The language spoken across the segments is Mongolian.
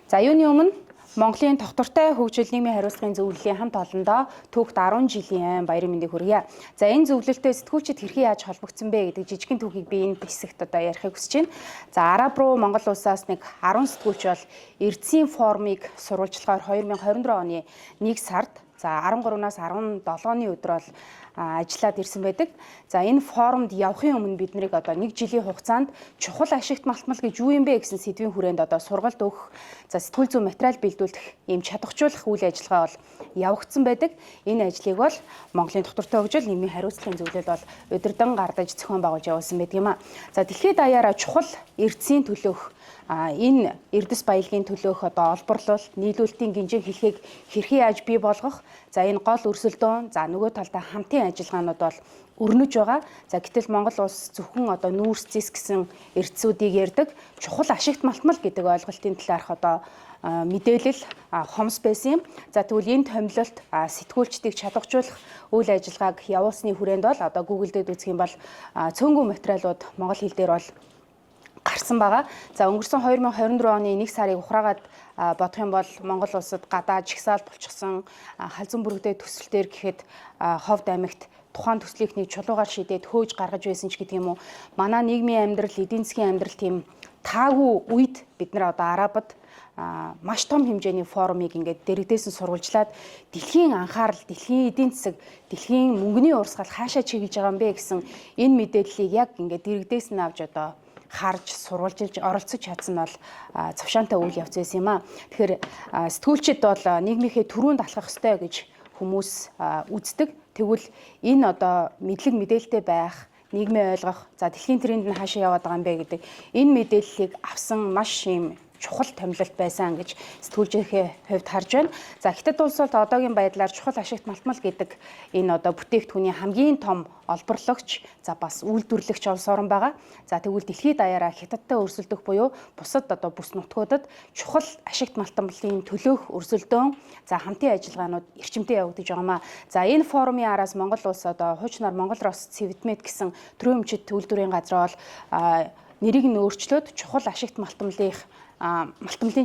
За юуны өмнө Монголын тогтвортой хөгжил нийгмийн хариуцлагын зөвлөлийн хамт олондоо түүхт 10 жилийн баярын мэндийг хүргье. За энэ зөвлөлтөд сэтгүүлчид хэрхэн яаж холбогдсон бэ гэдэг жижигхэн түүхийг би энэ хэсэгт одоо ярихыг хүсэж байна. За Араб руу Монгол улсаас нэг 10 сэтгүүлч бол Эрдсийн форумыг сурвалжлагаар 2024 оны 1 сард за 13-наас 17-ны өдөр бол ажиллаад ирсэн байдаг. За энэ форумд явахын өмнө бид нарыг одоо 1 жилийн хугацаанд чухал ашигт малтмал гэж юу юм бэ гэсэн сэдвийн хүрээнд одоо сургалт өгөх, за сэтгүүл зүйн материал бэлдүүлэх ийм чадахжуулах үйл ажиллагаа бол явагдсан байдаг. Энэ ажлыг бол Монголын тогтвортой хөгжил нийгмийн хариуцлагын зөвлөл бол удирдан гардаж зохион байгуулж явуулсан байдаг юм а. За дэлхийд даяараа чухал эрдэсийн төлөөх энэ эрдэс баялагын төлөөх одоо олборлолт, нийлүүлэлтийн гинжин хэлхийг хэрхэн яаж бий болгох, за энэ гол өрсөлдөөн, за нөгөө талдаа хамтын ажиллагаанууд бол өрнөж байгаа. За гэтэл Монгол улс зөвхөн одоо нүүрс зис гэсэн эрдсүүдийг ярьдаг, чухал ашигт малтмал гэдэг ойлголтын талаарх одоо мэдээлэл хомс байсан юм. За тэгвэл энэ томилолт сэтгүүлчдийг чадахжуулах үйл ажиллагааг явуулсны хүрээнд бол одоо Google дээр үзэх юм бол цөөнгүй материалууд монгол хэл дээр бол гарсан байгаа. За өнгөрсөн 2024 оны 1 сарыг ухраагаад бодох юм бол Монгол улсад гадаа жигсаал болчихсон халзан бүрэгдээ төсөлтөөр гэхэд Ховд аймагт тухайн төслийг нэг чулуугаар шийдээд хөөж гаргаж байсан ч гэдэг юм уу. Манай нийгмийн амьдрал, эдийн засгийн амьдрал тийм таагүй үед бид нар одоо Арабад маш том хэмжээний форумыг ингээд дэрэгдээс нь сурвалжлаад дэлхийн анхаарал, дэлхийн эдийн засаг, дэлхийн мөнгөний урсгал хаашаа чиглэж байгаа юм бэ гэсэн энэ мэдээллийг яг ингээд дэрэгдээс нь авч одоо харж сурвалжилж оролцож чадсан бол цавшаантай үйл явц байсан юм а. Тэгэхээр сэтгүүлчид бол нийгмийнхээ түрүүнд алхах ёстой гэж хүмүүс үздэг. Тэгвэл энэ одоо мэдлэг мэдээлэлтэй байх, нийгмээ ойлгох, за дэлхийн тренд нь хаашаа яваад байгаа юм бэ гэдэг энэ мэдээллийг авсан маш юм чухал томилолт байсан гэж сэтгүүлчийнхээ хувьд харж байна. За Хятад улс бол одоогийн байдлаар чухал ашигт малтмал гэдэг энэ одоо бүтээгдэхүүний хамгийн том олборлогч, за бас үйлдвэрлэгч улс орн байгаа. За тэгвэл дэлхийд даяараа Хятадтай өрсөлдөх буюу бусад одоо бүс нутгуудад чухал ашигт малтмалын төлөөх өрсөлдөөн, за хамтын ажиллагаанууд эрчимтэй явагдаж байгаамаа. За энэ форумын араас Монгол улс одоо хуучнаар Монгол Рос Цэвэдмэд гэсэн төрийн өмчит үйлдвэрийн газар бол нэрийг нь өөрчлөөд чухал ашигт малтмалын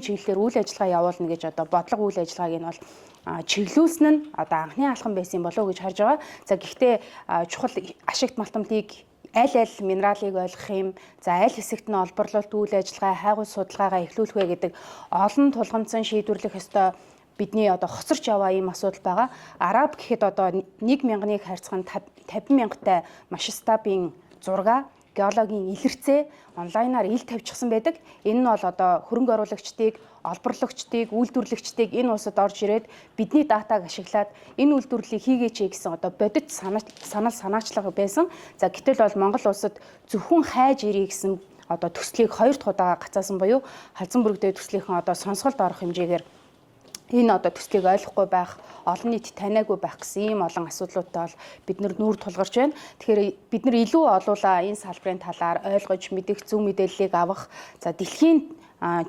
чиглэлээр үйл ажиллагаа явуулна гэж одоо бодлого үйл ажиллагааг нь бол чиглүүлсэн нь одоо анхны алхам байсан болов уу гэж харж байгаа. За гэхдээ чухал ашигт малтмалыг аль минералыг ойлгох юм, за аль хэсэгт нь олборлолт үйл ажиллагаа, хайгуул судалгаагаа эхлүүлэх вэ гэдэг олон тулгамдсан шийдвэрлэх ёстой бидний одоо хоцорч яваа ийм асуудал байгаа. Араб гэхэд одоо 1,000-ыг харьцах нь 50,000-тай масштабын зураг, геологийн илэрцээ онлайнаар ил тавьчихсан байдаг. Энэ нь бол одоо хөрөнгө оруулагчдыг, олборлогчдыг, үйлдвэрлэгчдийг энэ улсад орж ирээд бидний датаг ашиглаад энэ үйлдвэрлэлийг хийгээч гэсэн одоо бодит санал санаачлага байсан. За гэтэл бол Монгол улсад зөвхөн хайж ирээ гэсэн одоо төслийг 2 дахь удаа гацаасан буюу халзан бүрэгдээ төслийнхэн одоо сонсголд орох хэмжээгээр энэ одоо төслийг ойлгохгүй байх, олон нийт таниагүй байх гэсэн ийм олон асуудлуудтай бол бид нүүр тулгарч байна. Тэгэхээр бид нар илүү олуулаа энэ салбарын талаар ойлгож, мэдэх, зөв мэдээллийг авах, за дэлхийн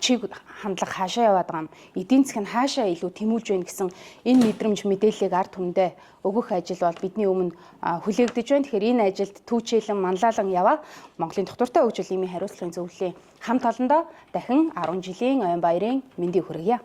чиг хандлага хаашаа яваад байгаа юм, эдийн засаг нь хаашаа илүү тэмүүлж байна гэсэн энэ мэдрэмж мэдээллийг ард түмэндээ өгөх ажил бол бидний өмнө хүлээгдэж байна. Тэгэхээр энэ ажилд түүчээлэн манлайлан яваа Монголын тогтвортой хөгжил нийгмийн хариуцлагын зөвлөлийн хамт олондоо дахин 10 жилийн баярын мэндийг хүргье.